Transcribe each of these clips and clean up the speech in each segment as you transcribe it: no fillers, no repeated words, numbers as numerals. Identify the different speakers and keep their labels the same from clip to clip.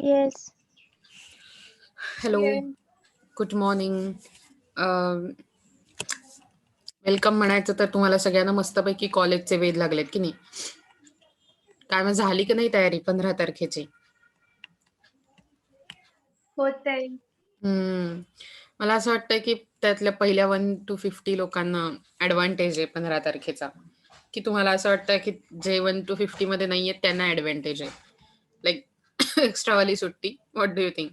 Speaker 1: Yes,
Speaker 2: hello,
Speaker 3: Yes.
Speaker 2: Good morning. Welcome म्हणायचं तर तुम्हाला सगळ्यांना मस्तपैकी कॉलेजचे वेध लागलेत की नाही? काय मग झाली की नाही तयारी 15 तारखेची?
Speaker 3: होतंय.
Speaker 2: मला असं वाटतं की त्यातल्या पहिल्या 1 to 50 लोकांना ॲडव्हान्टेज आहे 15 तारखेचा. की तुम्हाला असं वाटतं की जे 1 to 50 मध्ये नाही आहेत त्यांना ॲडव्हान्टेज आहे? लाइक एक्स्ट्रावाली सुट्टी. What do you think?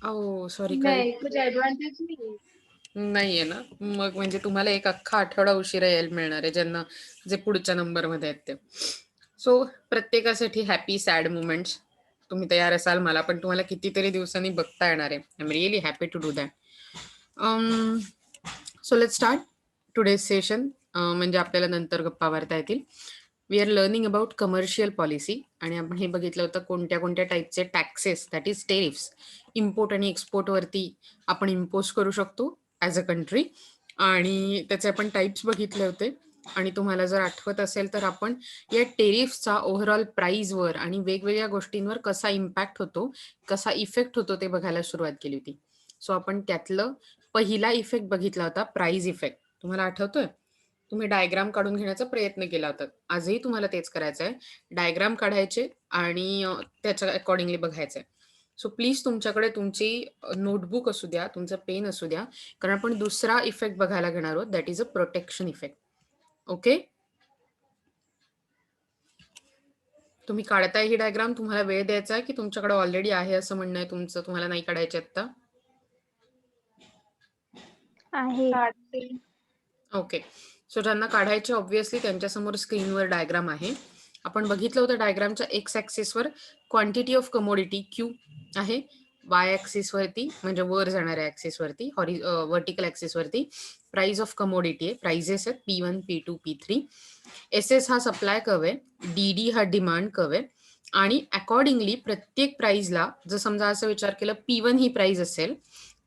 Speaker 2: Oh! Sorry
Speaker 3: नाही,
Speaker 2: करेक्ट.
Speaker 3: कुछ एडवांटेज नहीं है.
Speaker 2: नाहीये ना? मग म्हणजे तुम्हाला एक अख्खा आठवडा उशिरा यायला मिळणार आहे ज्यांना जे पुढच्या नंबरमध्ये आहेत ते. सो प्रत्येकासाठी हॅपी सॅड मोमेंट्स. तुम्ही तयार असाल मला पण तुम्हाला कितीतरी दिवसांनी बघता येणार आहे. I am really happy to do that. So let's start today's session. म्हणजे आपल्याला नंतर गप्पा मारता येतील. We are learning about commercial policy आणि आपण हे बघितलं होतं कोणत्या कोणत्या टाईपचे taxes that is tariffs import आणि एक्सपोर्टवरती आपण इम्पोज करू शकतो ॲज अ कंट्री आणि त्याचे आपण टाईप्स बघितले होते. आणि तुम्हाला जर आठवत असेल तर आपण या टेरिफचा ओव्हरऑल प्राईजवर आणि वेगवेगळ्या गोष्टींवर कसा इम्पॅक्ट होतो, कसा इफेक्ट होतो ते बघायला सुरुवात केली होती. सो आपण त्यातलं पहिला इफेक्ट बघितला होता प्राईज इफेक्ट. तुम्हाला आठवतोय? तुम्ही डायग्राम काढून घेण्याचा प्रयत्न केला होता. आजही तुम्हाला तेच करायचं आहे. डायग्राम काढायचे आणि त्याच्या अकॉर्डिंगली बघायचं आहे. सो प्लीज तुमच्याकडे तुमची नोटबुक असू द्या, तुमचं पेन असू द्या, कारण आपण दुसरा इफेक्ट बघायला घेणार आहोत that is a protection effect. Okay? तुम्ही काढताय ही डायग्राम, तुम्हाला वेळ द्यायचा आहे की तुमच्याकडे ऑलरेडी आहे असं म्हणणं आहे तुमचं, तुम्हाला नाही काढायचे आत्ता?
Speaker 1: आहे.
Speaker 3: काटते.
Speaker 2: ओके. सो ज्यांना काढायचे ऑब्व्हियसली त्यांच्यासमोर स्क्रीनवर डायग्राम आहे. आपण बघितलं होतं डायग्रामच्या एक्स ॲक्सिसवर क्वांटिटी ऑफ कमोडिटी क्यू आहे. वाय ॲक्सिसवरती म्हणजे वर जाणाऱ्या ॲक्सिसवरती व्हर्टिकल ॲक्सिसवरती प्राईस ऑफ कमोडिटी आहे. प्राइजेस आहेत P1, P2, P3. एस हा सप्लाय कर्व आहे. डी हा डिमांड कर्व आहे. आणि अकॉर्डिंगली प्रत्येक प्राईजला जर समजा असं विचार केलं P1 ही प्राईज असेल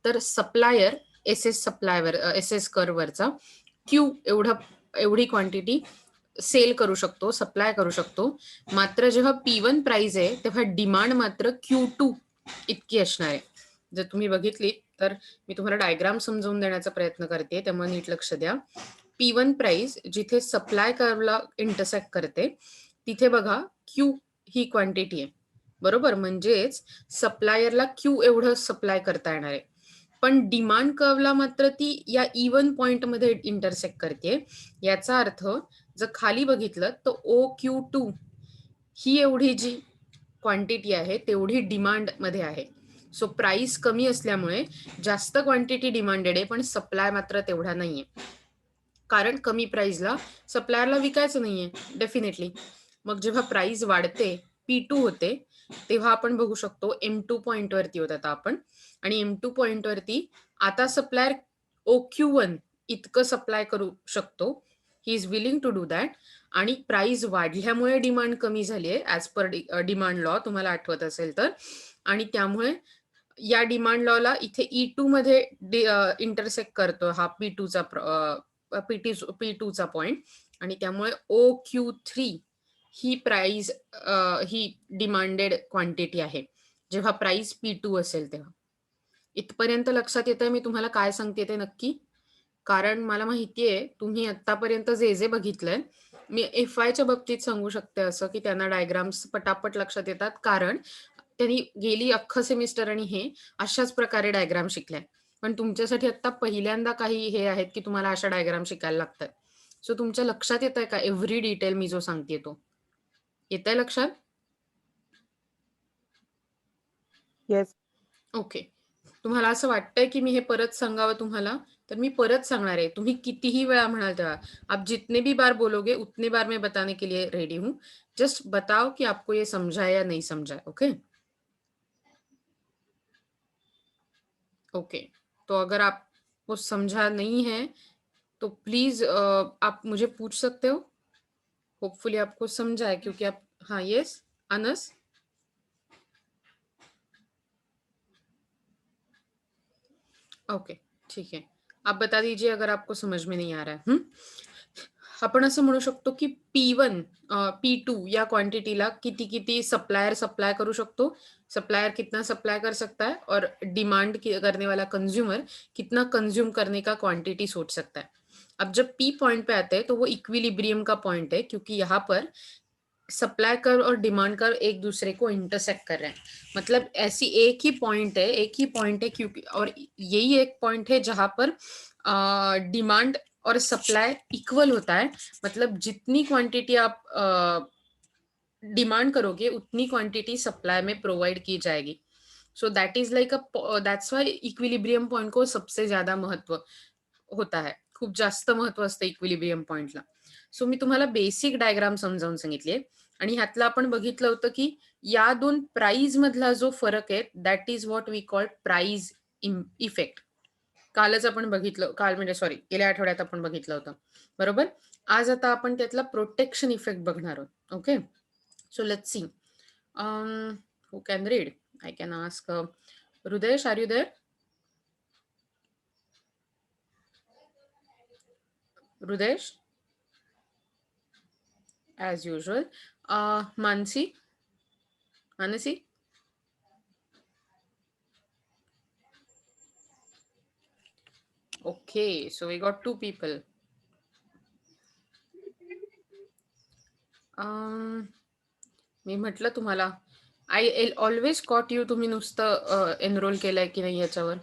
Speaker 2: तर सप्लायर एस कर्ववरचा क्यू एवढी क्वांटिटी सेल करू शकतो, सप्लाय करू शकतो. मात्र जेव्हा P1 प्राइस आहे तेव्हा डिमांड मात्र Q2 इतकी असणार आहे. जर तुम्ही बघितली तर मी तुम्हाला डायग्राम समजावून देण्याचा प्रयत्न करते, त्यामुळे नीट लक्ष द्या. P1 प्राइस जिथे सप्लाय कर्वला इंटरसेक्ट करते तिथे बघा Q ही क्वांटिटी आहे. बरोबर? म्हणजेच सप्लायरला Q एवढं सप्लाय करता येणार आहे. पण डिमांड कर्वला मात्र ती या इव्हन पॉइंटमध्ये इंटरसेक्ट करते. याचा अर्थ जर खाली बघितलं तर OQ2 ही एवढी जी क्वांटिटी आहे तेवढी डिमांडमध्ये आहे. सो प्राइस कमी असल्यामुळे जास्त क्वांटिटी डिमांडेड आहे पण सप्लाय मात्र तेवढा नाहीये. कारण कमी प्राइसला सप्लायरला विकायचं नाहीये डेफिनेटली. मग जेव्हा प्राइस वाढते, P2 होते, तेव्हा आपण बघू शकतो M2 पॉइंटवरती होत आता आपण आणि M2 पॉइंटवरती आता सप्लायर OQ1 इतकं सप्लाय करू शकतो. He is willing to do that आणि प्राइस वाढल्यामुळे डिमांड कमी झाली आहे ॲज पर डिमांड लॉ तुम्हाला आठवत असेल तर. आणि त्यामुळे या डिमांड लॉला इथे E2 मध्ये इंटरसेक्ट करतो हा P2चा पॉइंट आणि त्यामुळे OQ3 ही प्राइस ही डिमांडेड क्वांटिटी आहे. जेव्हा प्राइस P2 असेल तेव्हा. इथपर्यंत लक्षात येतंय मी तुम्हाला काय सांगते ते नक्की? कारण मला माहिती आहे तुम्ही आत्तापर्यंत जे बघितलंय, मी एफ-वायच्या बाबतीत सांगू शकते असं, की त्यांना डायग्राम्स पटापट लक्षात येतात. कारण त्यांनी गेली अख्खं सेमिस्टर आणि हे अशाच प्रकारे डायग्राम शिकलाय. पण तुमच्यासाठी आत्ता पहिल्यांदा काही हे आहेत, की तुम्हाला अशा डायग्राम शिकायला लागतात. सो तुमच्या लक्षात येतंय का एव्हरी डिटेल मी जो सांगतेय तो? येतंय लक्षात?
Speaker 4: येस.
Speaker 2: ओके. तुम्हाला असं वाटतंय की मी हे परत सांगावं तुम्हाला? तर मी परत सांगणार आहे. तुम्ही कितीही वेळा म्हणाल तेव्हा. आप जितने भी बार बोलोगे उतने बार मैं बताने के लिए रेडी हूँ. जस्ट बताओ कि आपको ये समझा है या नहीं समझा है, ओके? ओके. तो अगर आपको समझा नहीं है, तो प्लीज़ आप मुझे पूछ सकते हो. होपफुली आपको समझा है क्योंकि आप हाँ, येस? अनस? ओके, ठीक है. आप बता दीजिए अगर आपको समझ में नहीं आ रहा है, हुँ? आपण असं म्हणू शकतो की P1 P2 या क्वांटिटीला किती सप्लायर सप्लाई करू शकतो, सप्लायर कितना सप्लाई कर सकता है और डिमांड करने वाला कंज्यूमर कितना कंज्यूम करने का क्वांटिटी सोच सकता है। अब जब P पॉइंट पे आते हैं तो वो इक्विलिब्रियम का पॉइंट है, क्योंकि यहाँ पर सप्लाई कर्व और डिमांड कर्व एक दूसरे को इंटरसेक्ट कर रहे हैं। मतलब ऐसी एक ही पॉइंट है क्योंकि, और यही एक पॉइंट है जहां पर डिमांड और सप्लाई इक्वल होता है। मतलब जितनी क्वांटिटी आप डिमांड करोगे उतनी क्वांटिटी सप्लाई में प्रोवाइड की जाएगी। So that is like that's Y equilibrium point को सबसे ज्यादा महत्व होता है, खूप जास्त महत्व असतं इक्विलिब्रियम पॉइंटला। सो मी तुम्हाला बेसिक डायग्राम समजावून सांगितली आणि ह्यातलं आपण बघितलं होतं की या दोन प्राइस मधला जो फरक आहे that is what we call price effect. कालच आपण बघितलं, काल म्हणजे सॉरी गेल्या आठवड्यात आपण बघितलं होतं, बरोबर. आज आता आपण त्यातला प्रोटेक्शन इफेक्ट बघणार आहोत. Okay, so let's see who can read. I can ask Rudesh, are you there? Rudesh? As usual. Mansi? Manasi? Okay, so we got two people. मी म्हटलं तुम्हाला आय ऑलवेज कॉट यू, तुम्ही नुसतं enrol केलंय की नाही याच्यावर.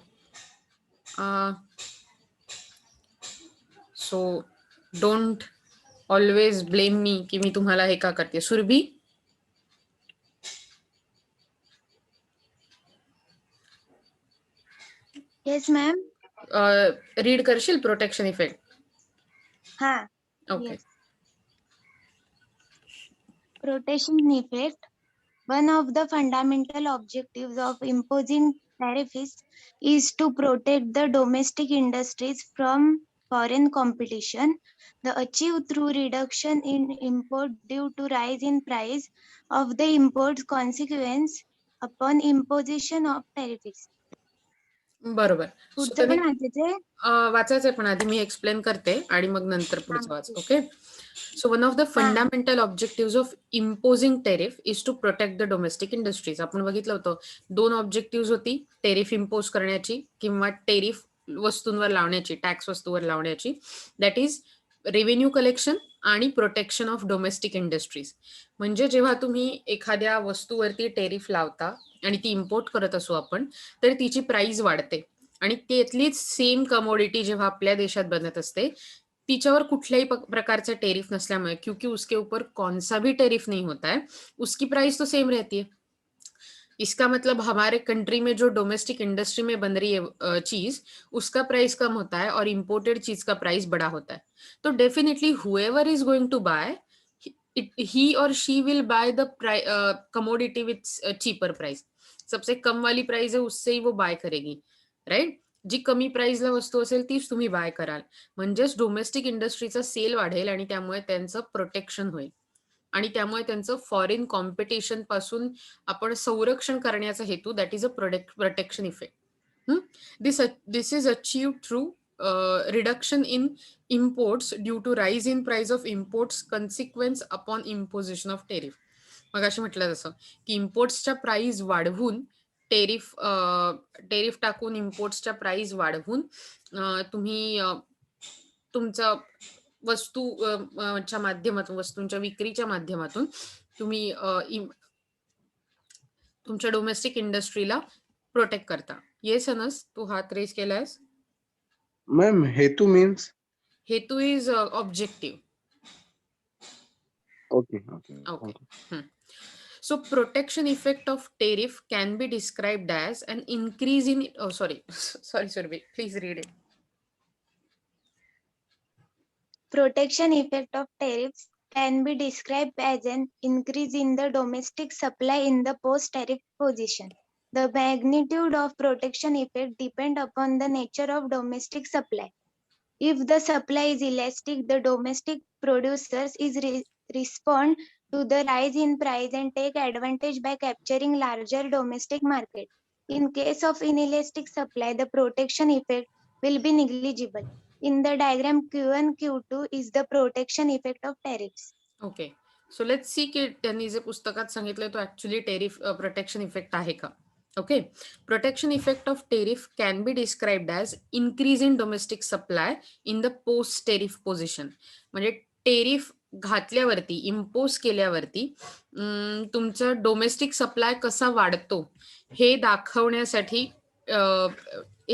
Speaker 2: So don't always blame me की मी तुम्हाला हे का करते. Surbhi,
Speaker 1: yes ma'am.
Speaker 2: रीड करशील प्रोटेक्शन इफेक्ट?
Speaker 1: हा.
Speaker 2: Okay.
Speaker 1: Yes. Protection effect. One of the fundamental objectives of imposing tariffs is to protect the domestic industries from foreign competition. The achieved through reduction in import due to rise in price of the imports consequence upon imposition of tariffs.
Speaker 2: बरोबर. So
Speaker 1: पुढचं
Speaker 2: त्याने
Speaker 1: पण वाचायचंय?
Speaker 2: वाचायचंय, पण आधी मी explain करते आणि मग नंतर पुढचं वाच. Okay. So one of the fundamental objectives of imposing tariff is to protect the domestic industries. आपण बघितलं होतं दोन ऑब्जेक्टिव्ह होती, टेरिफ इम्पोज करण्याची किंवा टेरिफ वस्तूंवर लावण्याची, टॅक्स वस्तूवर लावण्याची. दॅट इज रेव्हेन्यू कलेक्शन आणि प्रोटेक्शन ऑफ डोमेस्टिक इंडस्ट्रीज. म्हणजे जेव्हा तुम्ही एखाद्या वस्तूवरती टेरिफ लावता आणि ती इम्पोर्ट करत असू आपण, तर तिची प्राइस वाढते आणि त्यातलीच सेम कमोडिटी जेव्हा आपल्या देशात बनत असते तिच्यावर कुठल्याही प्रकारचा टेरिफ नसल्यामुळे, क्योंकि उसके ऊपर कौन सा भी टेरिफ नहीं होता है, उसकी प्राइस तो सेम रहती है. इसका मतलब हमारे कंट्री में जो डोमेस्टिक इंडस्ट्री में बन रही है चीज, उसका प्राइस कम होता है और इम्पोर्टेड चीज का प्राइस बड़ा होता है. तो definitely whoever is going to buy, he or she will buy the commodity with cheaper price. सबसे कम वाली प्राइस है उससे ही वो बाय करेगी, राइट. जी कमी प्राइसला वस्तू असेल तीच तुम्ही बाय कराल. म्हणजेच डोमेस्टिक इंडस्ट्रीचा सेल वाढेल आणि त्यामुळे त्यांचं प्रोटेक्शन होईल आणि त्यामुळे त्यांचं फॉरेन कॉम्पिटिशन पासून आपण संरक्षण करण्याचा हेतू, that is a protection effect. This is achieved through reduction in imports due to rise in price of imports consequence upon imposition of tariff. मगाशी म्हटलं जसं की इम्पोर्ट्सच्या प्राइस वाढवून टेरिफ टाकून इम्पोर्ट्सच्या प्राइस वाढवून तुम्ही तुमचा वस्तूच्या माध्यमातून, वस्तूंच्या विक्रीच्या माध्यमातून तुम्ही तुमच्या डोमेस्टिक इंडस्ट्रीला प्रोटेक्ट करता. येस अनस, तू हात रेज केलायस.
Speaker 5: मॅम हेतू मीन्स?
Speaker 2: हेतू is objective.
Speaker 5: Okay.
Speaker 2: Okay. So protection effect of tariff can be described as an increase in, oh sorry, sorry, please read it.
Speaker 1: Protection effect of tariffs can be described as an increase in the domestic supply in the post-tariff position. The magnitude of protection effect depend upon the nature of domestic supply. If the supply is elastic, the domestic producers respond to the rise in price and take advantage by capturing larger domestic market. In case of inelastic supply, the protection effect will be negligible. In the diagram, Q1, Q2 is the protection effect of tariffs.
Speaker 2: Okay, so let's see की त्यांनी जे पुस्तकात सांगितलंय तो actually tariff protection effect आहे का. Okay, protection effect of tariff can be described as increase in domestic supply in the post tariff position. म्हणजे tariff घातल्यावरती, impose केल्यावरती तुमचा डोमेस्टिक सप्लाय कसा वाढतो हे दाखवण्यासाठी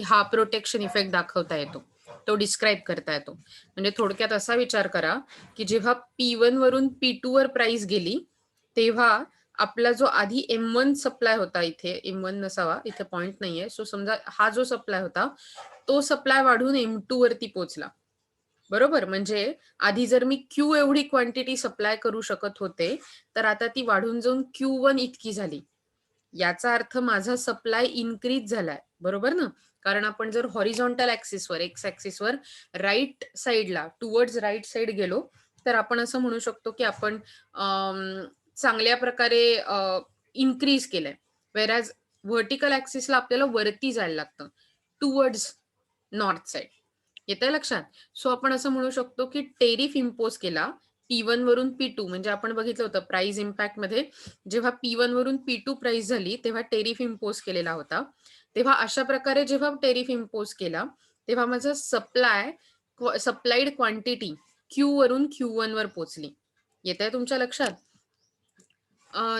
Speaker 2: हा प्रोटेक्शन इफेक्ट दाखवता येतो, तो डिस्क्राईब करता येतो. म्हणजे थोडक्यात असा विचार करा की जेव्हा P1 वरून P2 वर प्राइस गेली तेव्हा आपला जो आधी M1 सप्लाय होता, इथे M1 नसावा, इथे पॉइंट नाहीये, सो समजा हा जो सप्लाय होता तो सप्लाय वाढून M2 वरती पोहोचला. बरोबर, म्हणजे आधी जर मी Q एवढी क्वांटिटी सप्लाय करू शकत होते तर आता ती वाढून जाऊन Q1 इतकी झाली. याचा अर्थ माझा सप्लाय इन्क्रीज झालाय. बरोबर ना, कारण आपण जर हॉरिझॉन्टल ऍक्सिसवर, एक्स ऍक्सिसवर राईट साईडला, टुवर्ड्स राईट साईड गेलो तर आपण असं म्हणू शकतो की आपण चांगल्या प्रकारे इन्क्रीज केलंय. वेरॅज व्हर्टिकल ऍक्सिसला आपल्याला वरती जायला लागतं, टुवर्ड्स नॉर्थ साईड. येतंय लक्षात. सो आपण असं म्हणू शकतो की टेरिफ इम्पोज केला P1 वरून P2, म्हणजे आपण बघितलं होतं प्राइस इम्पॅक्ट मध्ये, जेव्हा P1 वरून P2 प्राइस झाली तेव्हा टेरिफ इम्पोज केलेला होता. तेव्हा अशा प्रकारे जेव्हा टेरिफ इम्पोज केला तेव्हा माझं सप्लाइड क्वांटिटी Q वरून Q1 वर पोहोचली. येतंय तुमच्या लक्षात.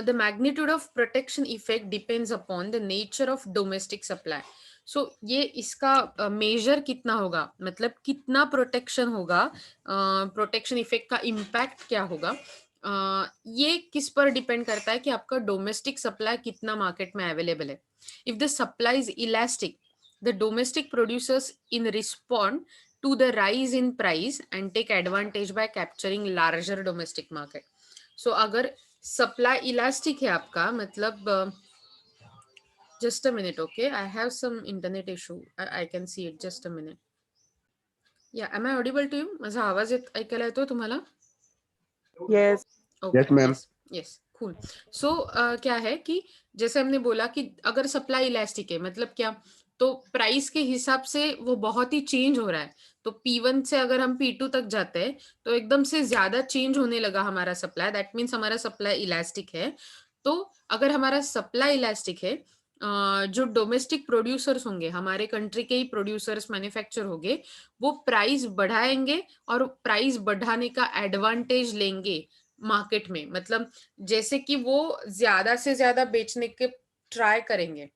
Speaker 2: The magnitude of protection effect depends upon the nature of domestic supply. So ये इसका मेजर कितना होगा, मतलब कितना प्रोटेक्शन होगा, प्रोटेक्शन इफेक्ट का इम्पैक्ट क्या होगा, ये किस पर डिपेंड करता है कि आपका डोमेस्टिक सप्लाई कितना मार्केट में अवेलेबल है. If the supply is elastic, the domestic producers in respond to the rise in price and take advantage by capturing larger domestic market. So अगर सप्लाई इलास्टिक है आपका, मतलब just a minute. Okay, I have some internet issue, I can see it, just a minute. Yeah, am I audible to you? माझा आवाज ऐकायला येतो तुम्हाला?
Speaker 4: Yes.
Speaker 2: Okay,
Speaker 5: Yes, ma'am.
Speaker 2: Yes, cool. So क्या है कि जैसे हमने बोला कि अगर सप्लाई इलास्टिक है, मतलब क्या, तो प्राइस के हिसाब से वो बहुत ही चेंज हो रहा है. तो P1 से अगर हम P2 तक जाते हैं तो एकदम से ज्यादा चेंज होने लगा हमारा सप्लाई, दैट मीन्स हमारा सप्लाई इलास्टिक है. तो अगर हमारा सप्लाई इलास्टिक है, जो डोमेस्टिक प्रोड्यूसर्स होंगे, हमारे कंट्री के ही प्रोड्यूसर्स, मैन्युफैक्चर होंगे, वो प्राइस बढ़ाएंगे और प्राइस बढ़ाने का एडवांटेज लेंगे मार्केट में. मतलब जैसे कि वो ज्यादा से ज्यादा बेचने के ट्राई करेंगे.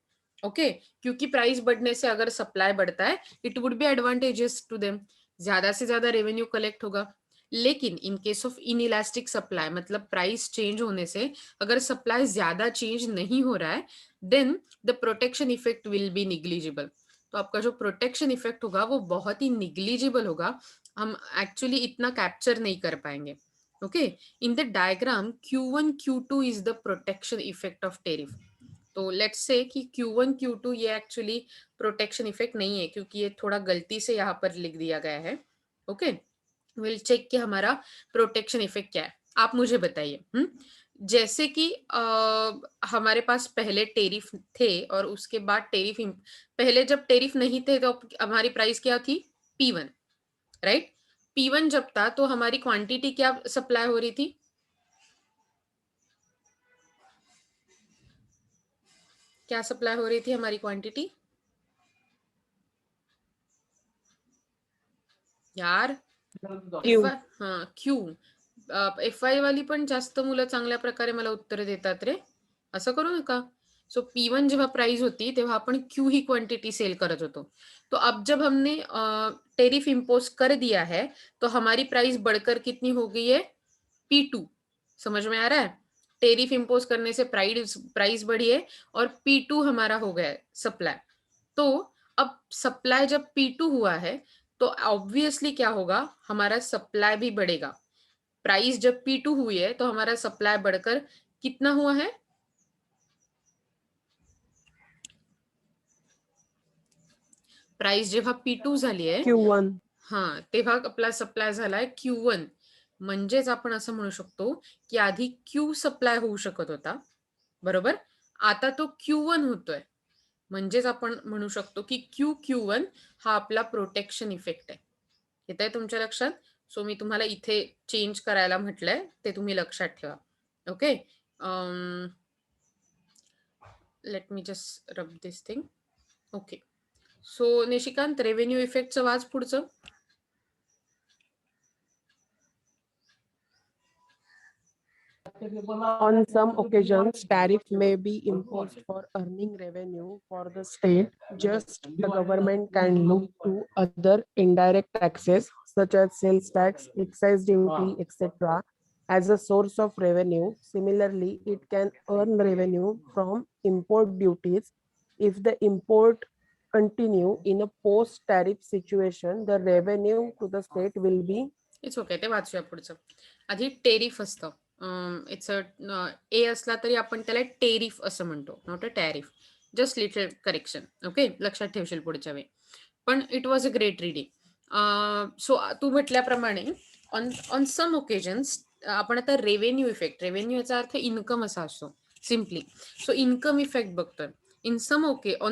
Speaker 2: ओके, क्योंकि प्राइस बढ़ने से अगर सप्लाई बढ़ता है, it would be advantages to them, ज्यादा से ज्यादा रेवेन्यू कलेक्ट होगा. लेकिन in case of inelastic supply, मतलब प्राइस चेंज होने से अगर सप्लाई ज्यादा चेंज नहीं हो रहा है, then the protection effect will be negligible. तो आपका जो प्रोटेक्शन इफेक्ट होगा वो बहुत ही निग्लिजिबल होगा, हम एक्चुअली इतना कैप्चर नहीं कर पाएंगे. Okay, in the diagram Q1 Q2 is the protection effect of tariff. तो लेट्स से कि Q1 Q2 ये एक्चुअली प्रोटेक्शन इफेक्ट नहीं है, क्योंकि ये थोड़ा गलती से यहाँ पर लिख दिया गया है. ओके, विल चेक कि हमारा प्रोटेक्शन इफेक्ट क्या है. आप मुझे बताइए. जैसे कि हमारे पास पहले टेरिफ थे और उसके बाद पहले जब टेरिफ नहीं थे तो हमारी प्राइस क्या थी? P1, right. P1 जब था तो हमारी क्वांटिटी क्या सप्लाई हो रही थी? क्या सप्लाई हो रही थी हमारी क्वांटिटी यार?
Speaker 4: Q.
Speaker 2: हाँ, क्यू. FY वाली पण जास्त मुलं चांगल्या प्रकारे मला उत्तर देतात रे, असं करू नका. सो P1 जेव्हा प्राइस होती तेव्हा आपण क्यू ही क्वांटिटी सेल करत होतो. तो अब जब हमने टेरिफ इम्पोज कर दिया है तो हमारी प्राइस बढ़कर कितनी हो गई है? P2. समझ में आ रहा है? टेरिफ इम्पोज करने से प्राइस बढ़ी है और P2 हमारा हो गया है सप्लाई. तो अब सप्लाई जब P2 हुआ है तो ऑब्वियसली क्या होगा, हमारा सप्लाई भी बढ़ेगा. प्राइस जब P2 हुई है तो हमारा सप्लाई बढ़कर कितना हुआ है? प्राइस जेव्हा P2 झाली आहे,
Speaker 4: Q1.
Speaker 2: हा, तेव्हा आपला सप्लाय झालाय Q1. म्हणजेच आपण असं म्हणू शकतो की आधी Q सप्लाय होऊ शकत होता, बरोबर. आता तो Q1 होतोय. म्हणजेच आपण म्हणू शकतो की Q1 हा आपला प्रोटेक्शन इफेक्ट आहे. येत आहे तुमच्या लक्षात? सो मी तुम्हाला इथे चेंज करायला म्हटलंय, ते तुम्ही लक्षात ठेवा. Okay. Late me just rub this thing. Okay. So Nishikant, revenue इफेक्टचं वाच पुढचं.
Speaker 4: On some occasions, tariff may be imposed for earning revenue for the state. Just the government can look to other indirect taxes such as sales tax, excise duty, etc. as a source of revenue. Similarly, it can earn revenue from import duties. If the import continue in a post-tariff situation, the revenue to the state will be
Speaker 2: it's okay. ते वाचूया पुढचं. आधी tariff असतं. It's a असला तरी आपण त्याला tariff असं म्हणतो, not a tariff. Just little correction. Okay, लक्षात ठेवशील पुढच्या वेळी. पण it was a great reading. So तू म्हटल्याप्रमाणे ऑन सम ओकेजन्स आपण आता रेव्हेन्यू इफेक्ट, रेव्हेन्यू याचा अर्थ इन्कम असा असतो सिम्पली. सो इन्कम इफेक्ट बघतोय. On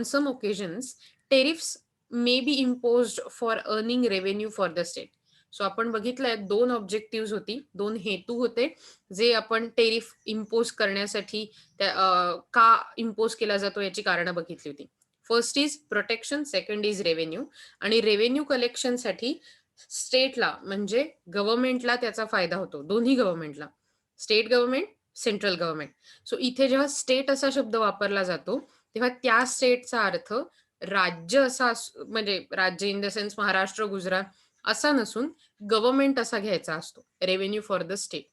Speaker 2: some occasions tariffs may be imposed for earning revenue for the state. So आपण बघितलंय 2 ऑब्जेक्टिव्ह होती, 2 हेतू होते जे आपण टेरिफ इम्पोज करण्यासाठी का इम्पोज केला जातो याची कारणं बघितली होती. First is protection, second is revenue. आणि रेव्हेन्यू कलेक्शनसाठी स्टेटला म्हणजे गव्हर्नमेंटला त्याचा फायदा होतो, दोन्ही गव्हर्नमेंटला, state government, central government. So इथे जेव्हा स्टेट असा शब्द वापरला जातो तेव्हा त्या स्टेटचा अर्थ राज्य असा म्हणजे राज्य in the sense Maharashtra, Gujarat असा नसून गव्हर्नमेंट असा घ्यायचा असतो, revenue for the state.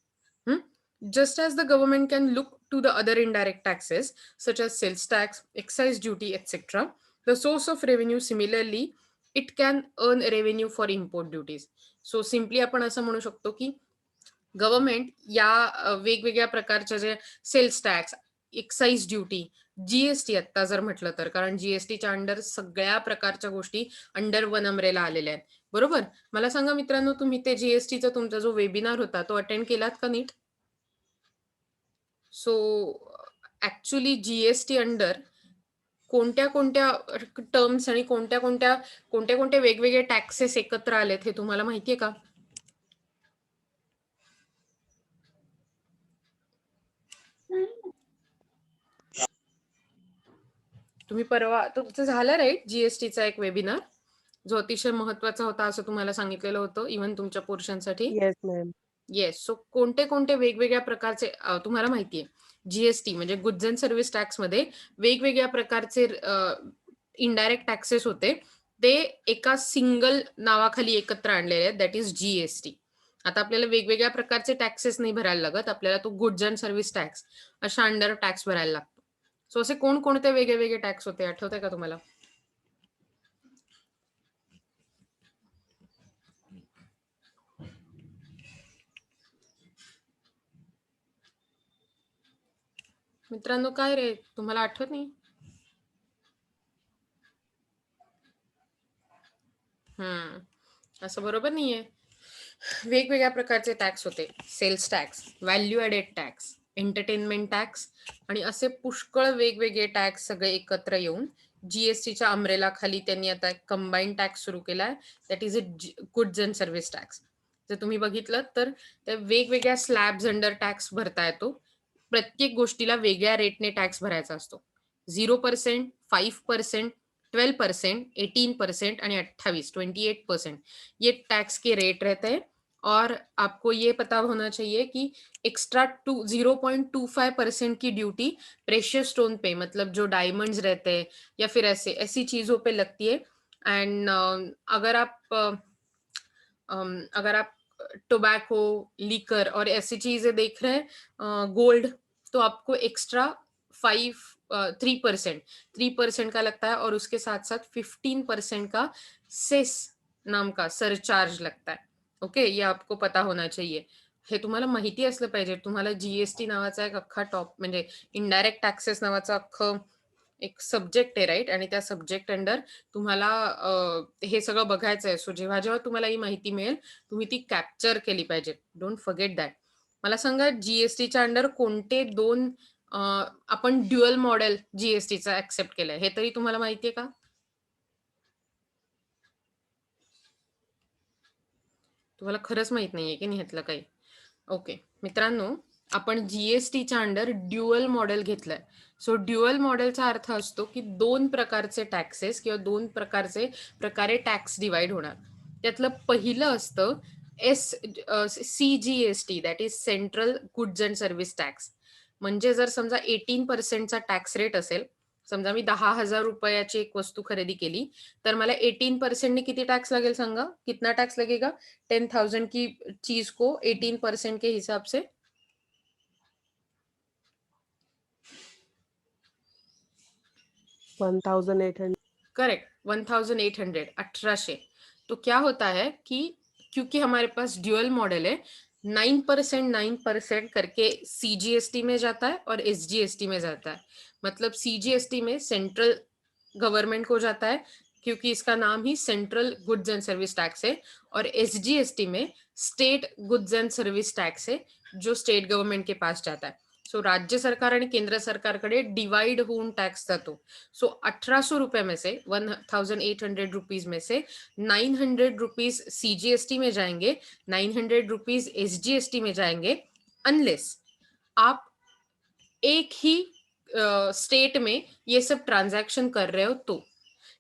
Speaker 2: Just as the government can look to the other indirect taxes such as sales tax, excise duty, etc., the source of revenue similarly it can earn revenue for import duties. So simply आपण असं म्हणू शकतो की government या वेगवेगळ्या प्रकारच्या जे sales tax, excise duty, GST आता जर म्हटलं तर, कारण जीएसटीच्या अंडर सगळ्या प्रकारच्या गोष्टी अंडर वन अम्ब्रेला आलेल्या आहेत, बरोबर. मला सांगा मित्रांनो, तुम्ही ते जीएसटीचा तुमचा जो वेबिनार होता तो अटेंड केलात का नीट? सो ऍक्च्युली जीएसटी अंडर कोणत्या कोणत्या टर्म्स आणि कोणत्या कोणत्या वेगवेगळे टॅक्सेस एकत्र आलेत हे तुम्हाला माहितीये का? तुम्ही परवा तुमचं झालं राईट जीएसटीचा एक वेबिनार जो अतिशय महत्वाचा होता असं तुम्हाला सांगितलेलं होतं इव्हन तुमच्या पोर्शनसाठी.
Speaker 4: yes, ma'am.
Speaker 2: येस. सो कोणते वेगवेगळ्या प्रकारचे तुम्हाला माहितीये जीएसटी म्हणजे गुड्स अँड सर्व्हिस टॅक्स मध्ये वेगवेगळ्या प्रकारचे इनडायरेक्ट टॅक्सेस होते, ते एका सिंगल नावाखाली एकत्र आणलेले आहेत, दॅट इज जीएसटी. आता आपल्याला वेगवेगळ्या प्रकारचे टॅक्सेस नाही भरायला लागत, आपल्याला तो गुड्स अँड सर्व्हिस टॅक्स अशा अंडर टॅक्स भरायला लागतो. सो असे कोणते वेगळे टॅक्स होते आठवतंय का तुम्हाला? मित्रांनो काय रे, तुम्हाला आठवत नाही? असं बरोबर नाहीये. वेगवेगळ्या प्रकारचे टॅक्स होते. Sales tax, value added tax, entertainment tax आणि असे पुष्कळ वेगवेगळे टॅक्स सगळे एकत्र येऊन जीएसटीच्या अम्ब्रेला खाली त्यांनी आता कंबाईन टॅक्स सुरू केलाय, that is a goods and service tax. जर तुम्ही बघितलं तर त्या वेगवेगळ्या स्लॅब्स अंडर टॅक्स भरता येतो. प्रत्येक गोष्टीला वेगळ्या रेटने टॅक्स भरायचा असतो. 0%, 5%, 12%, 18% आणि 28% ये टैक्स के रेट रहते हैं. और आपको ये पता होना चाहिए कि एक्स्ट्रा 0.25% की ड्यूटी प्रेशियस स्टोन पे, मतलब जो डायमंड्स रहते हैं या फिर ऐसी चीजों पे लगती है. एंड अगर आप टोबैको, लीकर और ऐसी चीजें देख रहे हैं, गोल्ड, तो आपको एक्स्ट्रा 3% का लगता है और उसके साथ साथ 15% का सेस नाम का सरचार्ज लगता है. ओके, ये आपको पता होना चाहिए. हे तुम्हाला माहिती असलं पाहिजे. तुम्हाला जीएसटी नावाचा एक अख्खा टॉप म्हणजे इनडायरेक्ट टॅक्सेस नावाचा अख्खं एक सब्जेक्ट आहे राईट, आणि त्या सब्जेक्ट अंडर तुम्हाला हे सगळं बघायचं आहे. सो जेव्हा तुम्हाला ही माहिती मिळेल तुम्ही ती कॅप्चर केली पाहिजे. Don't forget that. मला सांगा जीएसटीच्या अंडर कोणते 2 आपण ड्युअल मॉडेल जीएसटीचा ऍक्सेप्ट केलंय हे तरी तुम्हाला माहितीये का? तुम्हाला खरंच माहित नाहीये की नाही ह्यातलं काही. ओके मित्रांनो, आपण जीएसटीच्या अंडर ड्युअल मॉडेल घेतलंय. सो ड्युअल मॉडेलचा अर्थ असतो की 2 प्रकारचे टॅक्सेस किंवा 2 प्रकारे टॅक्स डिवाइड होणार. त्यातलं पहिलं असतं CGST, that is central goods and service tax. म्हणजे जर समजा 18% टॅक्स रेट असेल, समजा मी 10,000 रुपयाची एक वस्तू खरेदी केली, तर मला 18% किती टॅक्स लागेल सांगा? कितना टॅक्स लगेगा? 10,000 की चीज को 18% के हिसाब से
Speaker 4: 1,800.
Speaker 2: करेक्ट 1800 1800. तो क्या होता है कि क्योंकि हमारे पास ड्यूअल मॉडल है, 9% करके सीजीएसटी में जाता है और एसजीएसटी में जाता है. मतलब सीजीएसटी में सेंट्रल गवर्नमेंट को जाता है क्योंकि इसका नाम ही central goods and service tax है, और एसजीएसटी में state goods and service tax आहे जो स्टेट गव्हर्नमेंट के पास जाता है. सो राज्य सरकार आणि केंद्र सरकारकडे डिवाइड होऊन टॅक्स जातो. सो 1800 रुपए में से 1800 रुपीज में से 900 रुपीज सीजीएसटी में जाएंगे, 900 रुपीज एसजीएसटी में जाएंगे, अनलेस आप एक ही स्टेट में ये सब ट्रांजैक्शन कर रहे हो तो.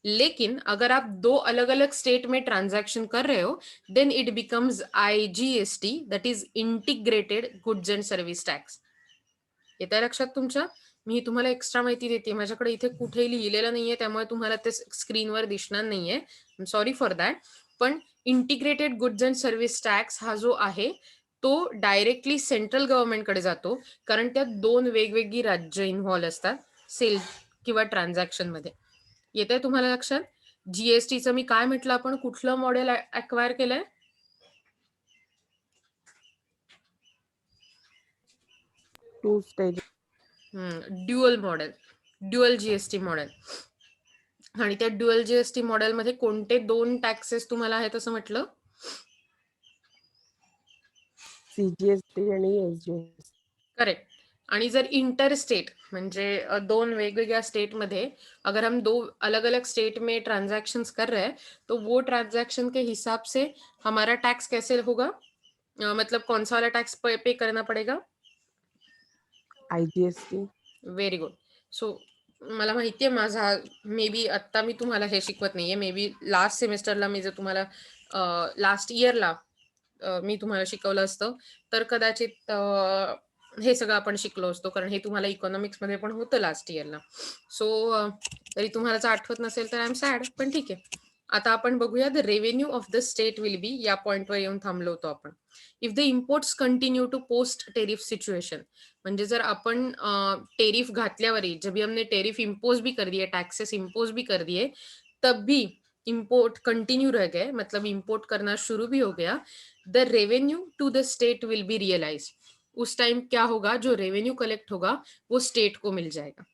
Speaker 2: लेकिन अगर आप 2 अलग अलग स्टेट में ट्रांजैक्शन कर रहे हो, then it becomes IGST, that is integrated goods and service tax. येत आहे लक्षात तुमच्या? मी तुम्हाला एक्स्ट्रा माहिती देते. माझ्याकडे इथे कुठेही लिहिलेलं नाहीये, त्यामुळे तुम्हाला ते स्क्रीनवर दिसणार नाहीये. Sorry for that. पण integrated goods and service tax हा जो आहे तो डायरेक्टली सेंट्रल गव्हर्नमेंटकडे जातो, कारण त्यात 2 वेगवेगळी राज्य इन्व्हॉल्व असतात सेल किंवा ट्रान्झॅक्शन मध्ये. येत आहे तुम्हाला लक्षात? जीएसटीचं मी काय म्हटलं, आपण कुठलं मॉडेल अक्वायर केलंय?
Speaker 4: 2 stages.
Speaker 2: Dual model, dual GST model. आणि त्या ड्युअल जीएसटी मॉडेलमध्ये कोणते 2 टॅक्सेस तुम्हाला आहेत असं म्हटलं?
Speaker 4: CGST आणि SGST.
Speaker 2: करेक्ट. आणि जर इंटरस्टेट म्हणजे 2 वेगवेगळ्या स्टेटमध्ये अगर हम 2 अलग अलग स्टेट में ट्रांजैक्शंस कर रहे हैं, तो वो ट्रांजैक्शन के हिसाब से हमारा टैक्स कैसे होगा? मतलब कौन सा वाला टैक्स पे करना पड़ेगा?
Speaker 4: IGST.
Speaker 2: Very good. सो मला माहितीये माझा मे बी आत्ता मी तुम्हाला हे शिकवत नाहीये, मे बी लास्ट सेमेस्टरला मी जर तुम्हाला लास्ट इयरला मी तुम्हाला शिकवलं असतं तर कदाचित हे सगळं आपण शिकलो असतो, कारण हे तुम्हाला इकॉनॉमिक्स मध्ये पण होतं लास्ट इयरला. सो तरी तुम्हाला जर आठवत नसेल तर आय एम सॅड, पण ठीक आहे. आता आपण बघूया the revenue of the state will be. या पॉइंटवर येऊन थांबलो होतो आपण. If the imports continue to post tariff situation, म्हणजे जर आपण टेरिफ घातल्यावरही, जब भी हमने टेरिफ इम्पोज भी कर दिए, टैक्सेस इम्पोज भी कर दिए, तब भी इम्पोर्ट कंटिन्यू रह गए, मतलब इम्पोर्ट करना शुरू भी हो गया, the revenue to the state will be realise. उस टाइम क्या होगा, जो रेवेन्यू कलेक्ट होगा वो स्टेट को मिल जाएगा.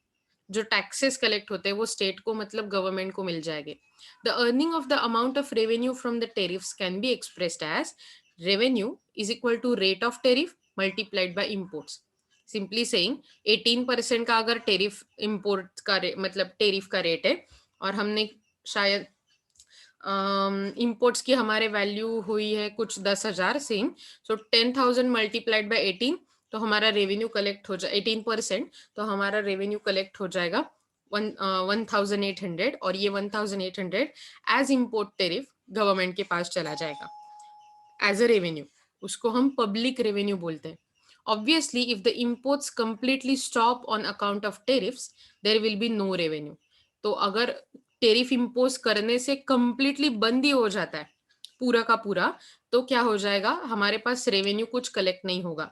Speaker 2: जो टैक्सेस कलेक्ट होते हैं वो स्टेट को मतलब गवर्नमेंट को मिल जाएंगे. The earning of the amount of revenue from the tariffs can be expressed as revenue is equal to rate of tariff multiplied by imports. Simply saying 18% का अगर टेरिफ इम्पोर्ट का मतलब टेरिफ का रेट है, और हमने शायद इम्पोर्ट्स की हमारे वैल्यू हुई है कुछ 10,000 सेम. सो 10,000 मल्टीप्लाइड बाय 18, तो हमारा रेवेन्यू कलेक्ट हो जाए 18%, तो हमारा रेवेन्यू कलेक्ट हो जाएगा 1,800, और ये 1,800 एज इम्पोर्ट टेरिफ गवर्नमेंट के पास चला जाएगा एज अ रेवेन्यू. उसको हम पब्लिक रेवेन्यू बोलते हैं. Obviously, if the imports completely stop on account of tariffs, there will be no revenue. तो अगर टेरिफ इम्पोज करने से कंप्लीटली बंद ही हो जाता है पूरा का पूरा, तो क्या हो जाएगा, हमारे पास रेवेन्यू कुछ कलेक्ट नहीं होगा.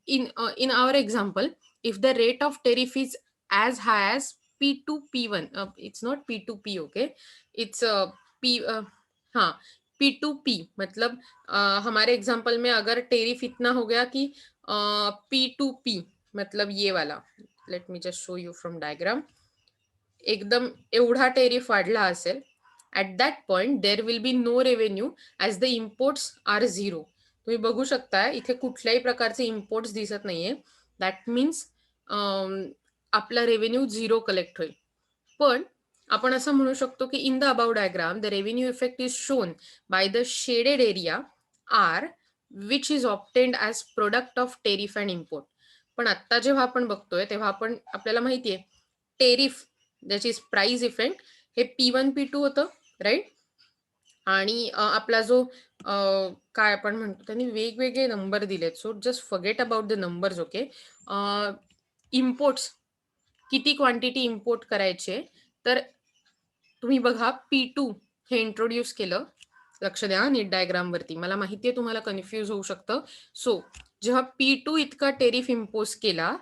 Speaker 2: In our example, if the rate of tariff is as high as P2P1, it's not P2P, okay, it's P, हाँ P2P, मतलब हमारे एग्जाम्पल में अगर टेरिफ इतना हो गया कि P2P मतलब ये वाला, let me just show you from diagram, एकदम एवढा टेरिफ वाढला असेल, at that point there will be no revenue as the imports are 0. तुम्ही बघू शकता इथे कुठल्याही प्रकारचे इम्पोर्ट्स दिसत नाहीये. दॅट मीन्स आपला रेव्हेन्यू 0 कलेक्ट होईल. पण आपण असं म्हणू शकतो की in the above diagram the revenue effect is shown by the shaded area R which is obtained as product of tariff and import. पण आता जेव्हा आपण बघतोय तेव्हा आपल्याला माहितीये टेरिफ ज्याची प्राइस इफेक्ट हे P1 P2 होतं, राईट. आणि आपला जो काय आपण म्हणतो त्यांनी वेगवेगळे नंबर दिलेत, so just forget about the numbers. Okay. Imports किती क्वांटिटी इम्पोर्ट करायचे, तर तुम्ही बघा P2 हे इंट्रोड्यूस केलं. लक्ष द्या नीट डायग्राम वरती, मला माहितीये तुम्हाला कन्फ्यूज होऊ शकतं. सो जेव्हा P2 इतका टेरिफ इम्पोज केला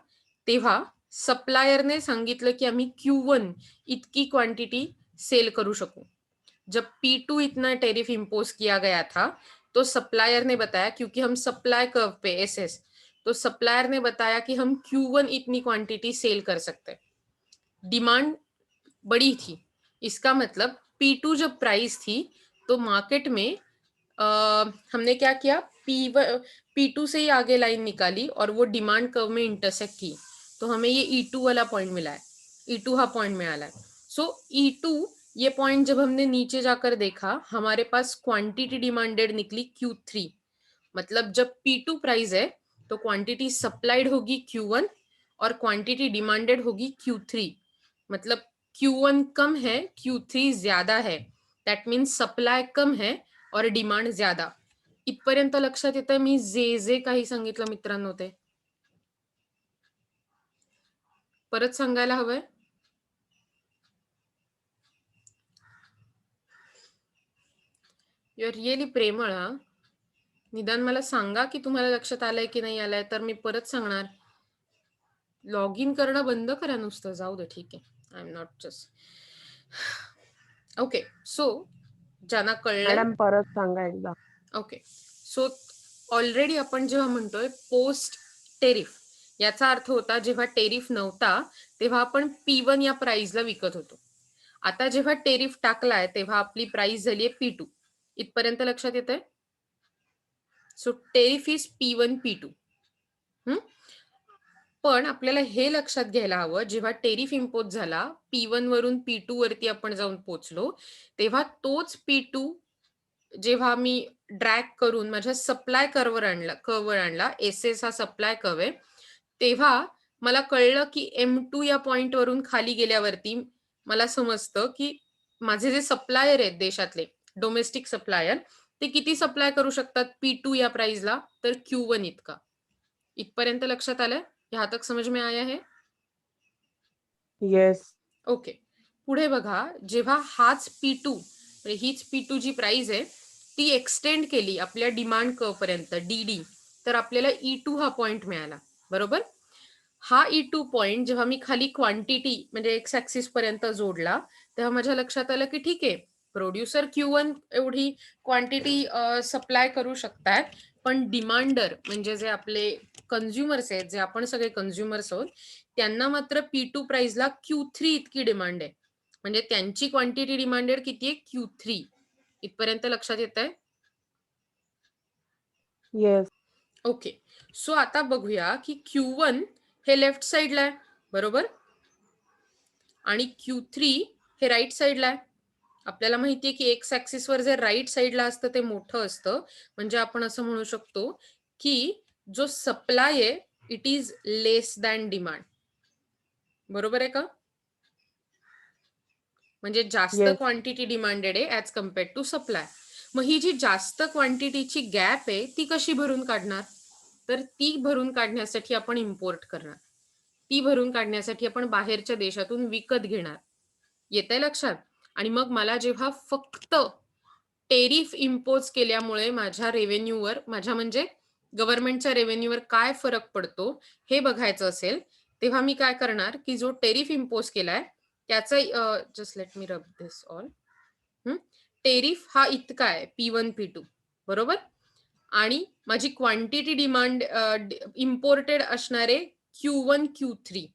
Speaker 2: तेव्हा सप्लायरने सांगितलं की आम्ही Q1 इतकी क्वांटिटी सेल करू शकू. जब P2 इतना टेरिफ इम्पोज किया गया था तो सप्लायर ने बताया, क्योंकि हम सप्लाई कर्व पे SS, तो सप्लायर ने बताया कि हम Q1 इतनी क्वांटिटी सेल कर सकते. डिमांड बड़ी थी, इसका मतलब P2 जब प्राइस थी तो मार्केट में हमने क्या किया, P2 से ही आगे लाइन निकाली और वो डिमांड कर्व में इंटरसेक्ट की, तो हमें ये E2 वाला पॉइंट मिला है, E2 हा पॉइंट मिळाला है. सो E2 ये पॉइंट जब हमने नीचे जाकर देखा हमारे पास क्वांटिटी डिमांडेड निकली Q3. मतलब जब P2 प्राइस है तो क्वांटिटी सप्लाइड होगी Q1 और क्वांटिटी डिमांडेड होगी Q3. मतलब Q1 कम है, Q3 ज्यादा है, दॅट मीन्स सप्लाय कम है और डिमांड ज्यादा. इथपर्यंत लक्षात येतं मी जे काही सांगितलं मित्रांनो ते परत सांगायला हवंय. यू आर रिअली प्रेमळ. हा, निदान मला सांगा की तुम्हाला लक्षात आलंय की नाही आलंय, तर मी परत सांगणार. लॉग इन करणं बंद करा नुसतं, जाऊ दे, ठीक आहे. I am not just. Okay. So ज्यांना कळलंय,
Speaker 4: मॅडम परत सांगा एकदा.
Speaker 2: ओके. सो ऑलरेडी आपण जेव्हा म्हणतोय पोस्ट टेरिफ, याचा अर्थ होता जेव्हा टेरिफ नव्हता तेव्हा आपण P1 या प्राइसला विकत होतो. आता जेव्हा टेरिफ टाकलाय तेव्हा आपली प्राइस झाली आहे P2. इथपर्यंत लक्षात येतंय. So tariff is P1 P2. पण आपल्याला हे लक्षात घ्यायला हवं, जेव्हा टेरिफ इम्पोज झाला P1 वरून P2 वरती आपण जाऊन पोहोचलो तेव्हा तोच P2 जेव्हा मी ड्रॅग करून माझ्या सप्लाय कर्ववर आणला, SS हा सप्लाय कर्व आहे, तेव्हा मला कळलं की M2 या पॉइंट वरून खाली गेल्यावरती मला समजतं की माझे जे सप्लायर आहेत देशातले डोमेस्टिक सप्लायर, ते किती सप्लाय करू शकतात P2 या प्राइसला, तर Q1 इतका. इथपर्यंत लक्षात आलंय? यहाँ तक समझ में आया है?
Speaker 4: येस.
Speaker 2: ओके. पुढे बघा, जेव्हा हाच P2 हीच P2 जी प्राइस आहे ती एक्सटेंड केली आपल्या डिमांड कर्व पर्यंत DD, तर आपल्याला E2 हा पॉइंट मिळाला, बरोबर. हा E2 पॉइंट जेव्हा मी खाली क्वांटिटी म्हणजे एक्स ऍक्सिस पर्यंत जोडला तेव्हा माझ्या लक्षात आलं की ठीक आहे, प्रोड्युसर Q1 एवढी क्वांटिटी सप्लाय करू शकतात, पण डिमांडर म्हणजे जे आपले कन्झ्युमर्स आहेत, जे आपण सगळे कन्झ्युमर्स आहोत, त्यांना मात्र P2 प्राइसला Q3 इतकी डिमांड आहे. म्हणजे त्यांची क्वांटिटी डिमांडेड किती आहे, Q3. इथपर्यंत लक्षात येत आहे?
Speaker 4: येस.
Speaker 2: ओके. सो आता बघूया की Q1 हे लेफ्ट साइडला आहे, बरोबर, आणि Q3 हे राईट साइडला आहे. आपल्याला माहितीये की एक्स ऍक्सिसवर जे राईट साइडला असतं ते मोठं असतं, म्हणजे आपण असं म्हणू शकतो की जो सप्लाय आहे it is less than demand. बरोबर आहे का? म्हणजे जास्त
Speaker 4: Yes.
Speaker 2: क्वांटिटी डिमांडेड आहे ऍज कम्पेअर्ड टू सप्लाय. मग ही जी जास्त क्वांटिटीची गॅप आहे ती कशी भरून काढणार, तर ती भरून काढण्यासाठी आपण इम्पोर्ट करणार, ती भरून काढण्यासाठी आपण बाहेरच्या देशातून विकत घेणार. येतंय लक्षात? आणि मग मला जेव्हा फक्त टेरिफ इम्पोज केल्यामुळे माझ्या रेव्हेन्यूवर, माझ्या म्हणजे गव्हर्नमेंटच्या रेव्हेन्यूवर काय फरक पडतो हे बघायचं असेल, तेव्हा मी काय करणार की जो टेरिफ इम्पोज केलाय त्याचा just let me rub this all. Tariff हा इतका आहे P1 P2, बरोबर, आणि माझी क्वांटिटी डिमांड इम्पोर्टेड असणारे Q1 Q3,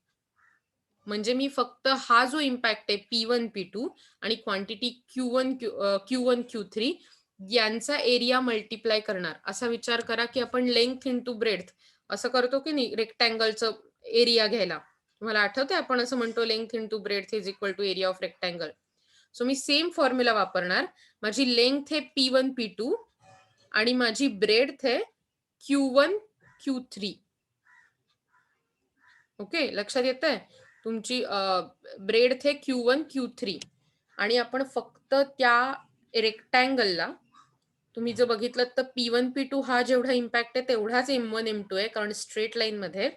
Speaker 2: म्हणजे मी फक्त हा जो इम्पॅक्ट आहे P1 P2 आणि क्वांटिटी Q1 Q3 यांचा एरिया मल्टिप्लाय करणार. असा विचार करा की आपण लेंथ इंटू ब्रेड्थ असं करतो की नाही रेक्टँगलचं एरिया घ्यायला, तुम्हाला आठवतंय आपण असं म्हणतो length into breadth is equal to area of rectangle. So मी सेम फॉर्म्युला वापरणार. माझी लेंथ आहे P1 P2 आणि माझी ब्रेड्थ आहे Q1 Q3. ओके, लक्षात येतंय? तुमची ब्रेड्थ आहे Q1 Q3 आणि आपण फक्त त्या रेक्टँगलला तुम्ही जर बघितलं तर P1 P2 हा जेवढा इम्पॅक्ट आहे तेवढाच M1 M2 आहे, कारण स्ट्रेट लाईन मध्ये.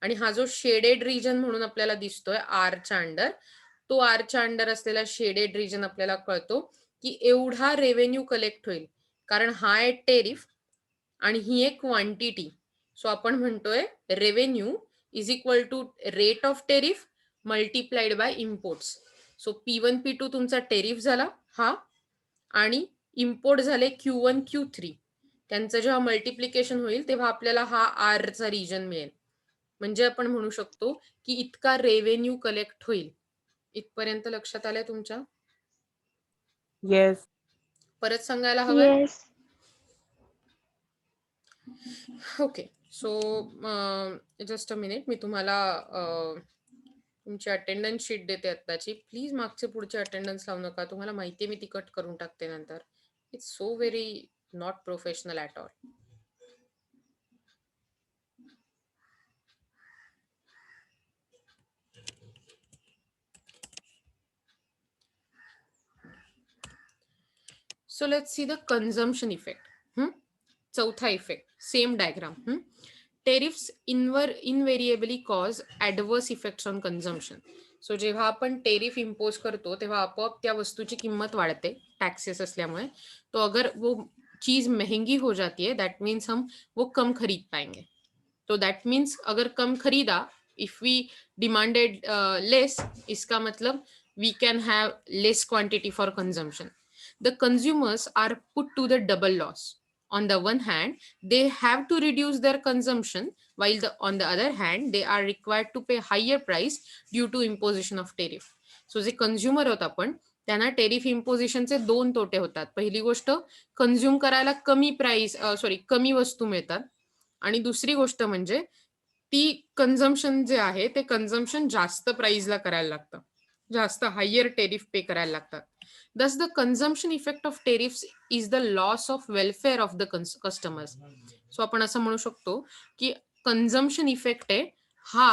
Speaker 2: आणि हा जो शेडेड रिजन म्हणून आपल्याला दिसतोय आरच्या अंडर, तो आरच्या अंडर असलेला शेडेड रिजन आपल्याला कळतो की एवढा रेव्हेन्यू कलेक्ट होईल, कारण हा आहे टेरिफ आणि ही एक क्वांटिटी. सो आपण म्हणतोय revenue is equal to rate of tariff multiplied by imports. So P1 P2 तुमचा टेरिफ झाला हा, आणि इम्पोर्ट झाले Q1 Q3. त्यांचं जेव्हा मल्टिप्लिकेशन होईल तेव्हा आपल्याला हा आरचा रिजन मिळेल. म्हणजे आपण म्हणू शकतो की इतका रेव्हेन्यू कलेक्ट होईल. इथपर्यंत लक्षात आलंय तुमच्या?
Speaker 4: Yes.
Speaker 2: परत सांगायला हवंय?
Speaker 1: Yes.
Speaker 2: Okay, so just a minute, मी तुम्हाला तुमची अटेंडन्स शीट देते आत्ताची. प्लीज मागचे पुढचे अटेंडन्स लावू नका. तुम्हाला माहिती आहे मी ती कट करून टाकते नंतर. It's so very not professional at all. So let's see the consumption effect. चौथा effect, same diagram. Tariffs invariably cause adverse effects on consumption. So जेव्हा आपण टेरिफ इम्पोज करतो तेव्हा आपोआप त्या वस्तूची किंमत वाढते टॅक्सेस असल्यामुळे. तो अगर वो चीज महंगी हो जाती है, दैट मीन्स हम वो कम खरीद पाएंगे. तो दैट मीन्स अगर कम खरीदा, इफ वी डिमांडेड लेस, इसका मतलब we can have less quantity for consumption. The consumers are put to the double loss. On the one hand, they have to reduce their consumption, while on the other hand, they are required to pay higher price due to imposition of tariff. So जे consumer होत आपण त्यांना tariff इम्पोजिशनचे दोन तोटे होतात. पहिली गोष्ट, consume करायला कमी वस्तू मिळतात, आणि दुसरी गोष्ट म्हणजे ती कंझम्पशन जे आहे ते कंझम्पशन जास्त प्राइसला करायला लागतं, जास्त हायर टेरिफ पे करायला लागतात. Thus, the consumption effect of tariffs is the loss of welfare of the customers. So आपण असं म्हणू शकतो की कंझम्पशन इफेक्ट आहे हा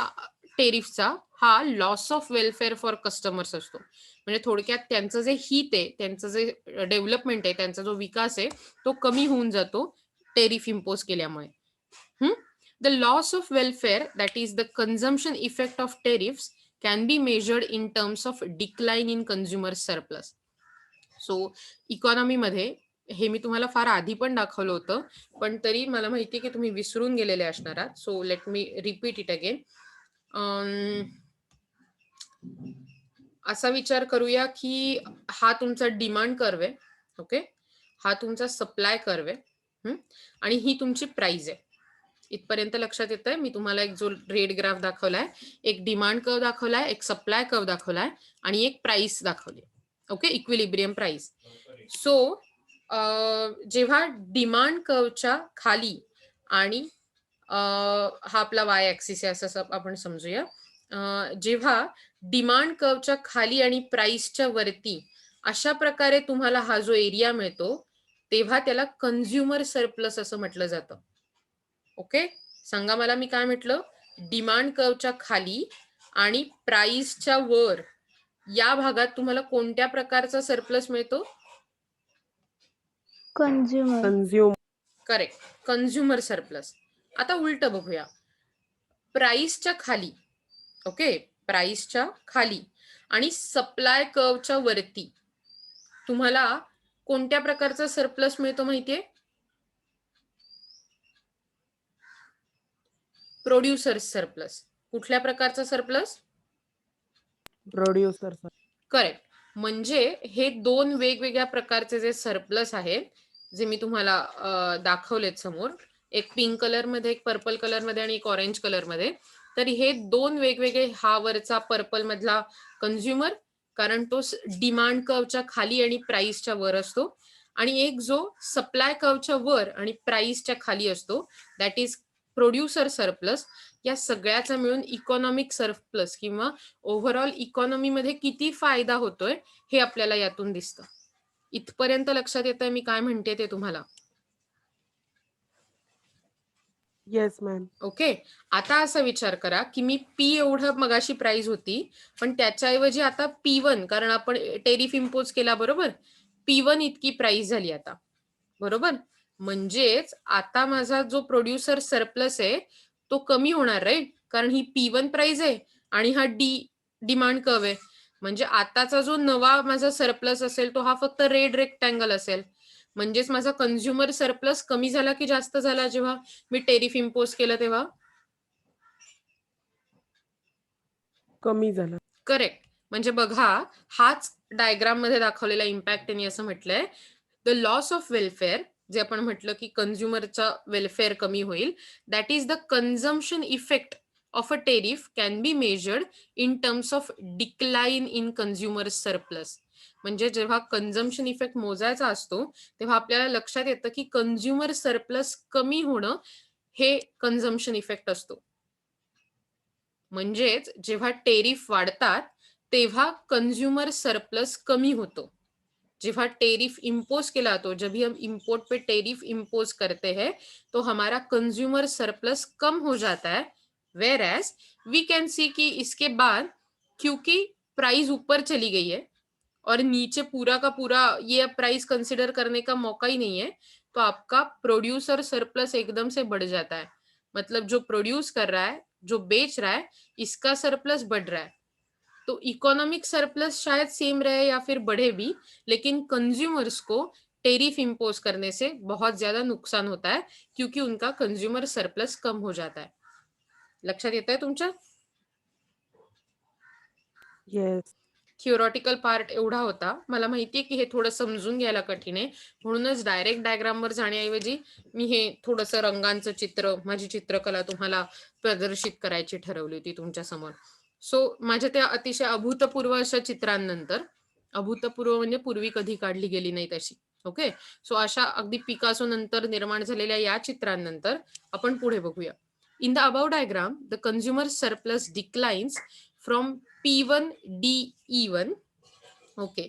Speaker 2: टेरिफचा, हा loss of welfare for customers असतो. म्हणजे थोडक्यात त्यांचं जे हित आहे, त्यांचं जे डेव्हलपमेंट आहे, त्यांचा जो विकास आहे तो कमी होऊन जातो टेरिफ इम्पोज केल्यामुळे. The loss of welfare, that is the consumption effect of tariffs, can be measured in terms of decline in consumer surplus. So economy मध्ये हे मी तुम्हाला फार आधी पण दाखवलं होतं, पण तरी मला माहिती आहे की तुम्ही विसरून गेलेले असणार आहात. So let me repeat it again. असा विचार करूया की हा तुमचा डिमांड कर्व आहे. ओके, हा तुमचा सप्लाय कर्व आहे आणि ही तुमची प्राइस आहे. इथपर्यंत लक्षात येत आहे? मी तुम्हाला एक जो रेड ग्राफ दाखवलाय, एक डिमांड कर्व दाखवलाय, एक सप्लाय कर्व दाखवलाय आणि एक प्राइस दाखवली. Okay, equilibrium price. सो जेव्हा डिमांड कर्वच्या खाली आणि हा आपला वाय ऍक्सिस आहे असं आपण समजूया, जेव्हा डिमांड कर्वच्या खाली आणि प्राइसच्या वरती अशा प्रकारे तुम्हाला हा जो एरिया मिळतो तेव्हा त्याला कंझ्युमर सरप्लस असं म्हटलं जातं. ओके, सांगा मला मी काय म्हटलं? डिमांड कर्वच्या खाली आणि प्राइसच्या वर या भागात तुम्हाला कोणत्या प्रकारचा सरप्लस मिळतो?
Speaker 1: Consumer.
Speaker 2: Correct, consumer surplus. आता उलट बघूया, प्राइसच्या खाली, ओके, प्राइसच्या खाली आणि सप्लाय कर्वच्या वरती तुम्हाला कोणत्या प्रकारचा सरप्लस मिळतो माहितीये? Producer surplus. कुठल्या प्रकारचा सरप्लस?
Speaker 4: Producer.
Speaker 2: करेक्ट. म्हणजे हे दोन वेगवेगळ्या प्रकारचे जे सरप्लस आहेत जे मी तुम्हाला दाखवलेत समोर, एक पिंक कलर मध्ये, एक पर्पल कलर मध्ये आणि एक ऑरेंज कलर मध्ये. तर हे दोन वेगवेगळे, हा वरचा पर्पल मधला कंझ्युमर, कारण तो डिमांड कर्वच्या खाली आणि प्राइसच्या वर असतो, आणि एक जो सप्लाय कर्वच्या वर आणि प्राइसच्या खाली असतो, दॅट इज प्रोड्युसर सरप्लस. या सगळ्याचा मिळून इकॉनॉमिक सरप्लस किंवा ओव्हरऑल इकॉनॉमीमध्ये किती फायदा होतोय हे आपल्याला यातून दिसतं. इथपर्यंत लक्षात येतंय मी काय म्हणते ते तुम्हाला?
Speaker 4: Yes, ma'am.
Speaker 2: ओके. आता असा विचार करा की मी पी एवढं मगाशी प्राइस होती, पण त्याच्याऐवजी आता P1 कारण आपण टेरिफ इम्पोज केला बरोबर, P1 इतकी प्राइस झाली आता, बरोबर. म्हणजेच आता माझा जो प्रोड्युसर सरप्लस आहे तो कमी होणार, राईट, कारण ही P1 प्राइस आहे आणि हा डिमांड कर्व आहे. म्हणजे आताचा जो नवा माझा सरप्लस असेल तो हा फक्त रेड रेक्टँगल असेल. म्हणजेच माझा कन्झ्युमर सरप्लस कमी झाला की जास्त झाला जेव्हा मी टेरिफ इम्पोज केलं तेव्हा?
Speaker 4: कमी झाला.
Speaker 2: करेक्ट. म्हणजे बघा, हाच डायग्राम मध्ये दाखवलेला इम्पॅक्ट त्यांनी असं म्हटलंय, द लॉस ऑफ वेलफेअर, जे आपण म्हटलं की कन्झ्युमरचा वेलफेअर कमी होईल, that is the consumption effect of a tariff can be measured in terms of decline in consumer surplus. म्हणजे जेव्हा कन्झम्पशन इफेक्ट मोजायचा असतो तेव्हा आपल्याला लक्षात येतं की कन्झ्युमर सरप्लस कमी होणं हे कन्झम्पशन इफेक्ट असतो. म्हणजेच जेव्हा टेरिफ वाढतात तेव्हा कन्झ्युमर सरप्लस कमी होतो. जेव्हा टेरिफ इम्पोज किया जातो, जब भी हम इंपोर्ट पे टेरिफ इम्पोज करते हैं तो हमारा कंज्यूमर सरप्लस कम हो जाता है. Whereas we can see कि इसके बाद क्योंकि प्राइस ऊपर चली गई है और नीचे पूरा का पूरा ये प्राइस कंसिडर करने का मौका ही नहीं है, तो आपका प्रोड्यूसर सरप्लस एकदम से बढ़ जाता है. मतलब जो प्रोड्यूस कर रहा है, जो बेच रहा है, इसका सरप्लस बढ़ रहा है. तो इकोनॉमिक सरप्लस शायद सेम रहे या फिर बढ़े भी, लेकिन कंज्यूमर्स को टेरिफ इम्पोज करने से बहुत ज्यादा नुकसान होता है क्योंकि उनका कंज्यूमर सरप्लस कम हो जाता है. लक्षात येत आहे तुमच्या?
Speaker 4: Yes.
Speaker 2: थिओरॉटिकल पार्ट एवढा होता. मला माहितीये की हे थोडं समजून घ्यायला कठीण आहे, म्हणूनच डायरेक्ट डायग्रामवर जाण्याऐवजी मी हे थोडंसं रंगांचं चित्र, माझी चित्रकला तुम्हाला प्रदर्शित करायची ठरवली होती तुमच्या समोर. सो माझ्या त्या अतिशय अभूतपूर्व अशा चित्रांनंतर, अभूतपूर्व म्हणजे पूर्वी कधी काढली गेली नाही तशी, ओके. सो अशा अगदी पिकासो नंतर निर्माण झालेल्या या चित्रांनंतर आपण पुढे बघूया. In the above diagram the consumer surplus declines from P1 DE1. Okay.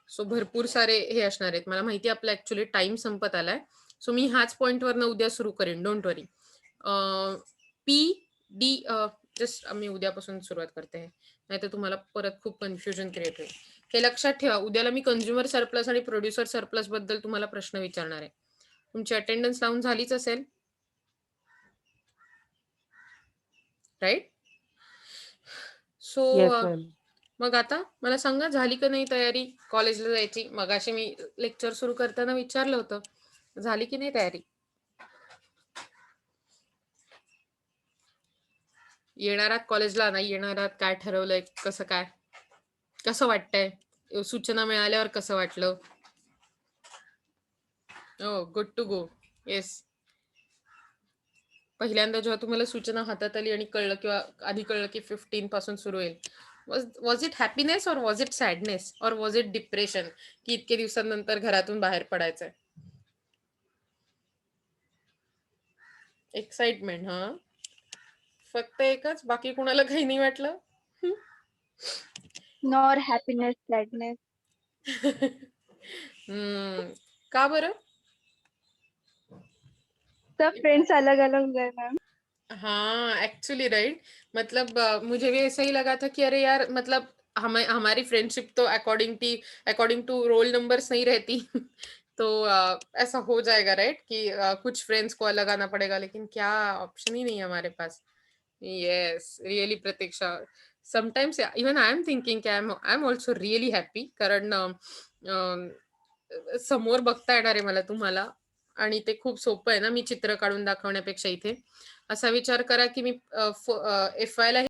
Speaker 2: So भरपूर सारे हे असणार आहेत. मला माहिती आपला ऍक्च्युली टाइम संपत आलाय. सो मी ह्याच पॉइंटवरनं उद्या सुरू करेन, डोंट वरी. PD जस्ट मी उद्यापासून सुरुवात करते, नाहीतर तुम्हाला परत खूप कन्फ्युजन क्रिएट होईल. हे लक्षात ठेवा, उद्याला मी कंझ्युमर सरप्लस आणि प्रोड्युसर सरप्लस बद्दल तुम्हाला प्रश्न विचारणार आहे. तुमची अटेंडन्स लावून झालीच असेल, राईट? So
Speaker 4: Yes, ma'am.
Speaker 2: मग आता मला सांगा, झाली का नाही तयारी कॉलेजला जायची? मगाशी मी लेक्चर सुरू करताना विचारलं होतं, झाली की नाही तयारी? येणार आहात कॉलेजला, नाही येणार आहात, काय ठरवलंय, कसं काय, कसं वाटतंय? सूचना मिळाल्यावर कसं वाटलं? ओ गुड टू गो. येस. पहिल्यांदा जेव्हा तुम्हाला सूचना हातात आली आणि कळलं किंवा आधी कळलं की 15 पासून सुरू होईल, वॉज इट हॅपीनेस और वॉज इट सॅडनेस और वॉज इट डिप्रेशन की इतके दिवसांनंतर घरातून बाहेर पडायचंय? एक्साइटमेंट. हा, फक्त एकच, बाकी कुणाला काही नाही वाटलं?
Speaker 3: Nor happiness sadness.
Speaker 2: का बरं?
Speaker 3: सब फ्रेंड्स अलग अलग गए मैम.
Speaker 2: हाँ एक्चुअली राइट. मतलब मुझे भी ऐसा ही लगा था कि अरे यार, मतलब हमारी फ्रेंडशिप तो अकॉर्डिंग टू रोल नंबर्स नहीं रहती. तो ऐसा हो जाएगा राइट कि कुछ फ्रेंड्स को अलग आना पड़ेगा, लेकिन क्या ऑप्शन ही नहीं है हमारे पास. Yes, really Pratiksha. Sometimes even I am thinking की I am also really happy, कारण समोर बघता येणार आहे मला तुम्हाला, आणि ते खूप सोपं आहे ना, मी चित्र काढून दाखवण्यापेक्षा. इथे असा विचार करा की मी FY ला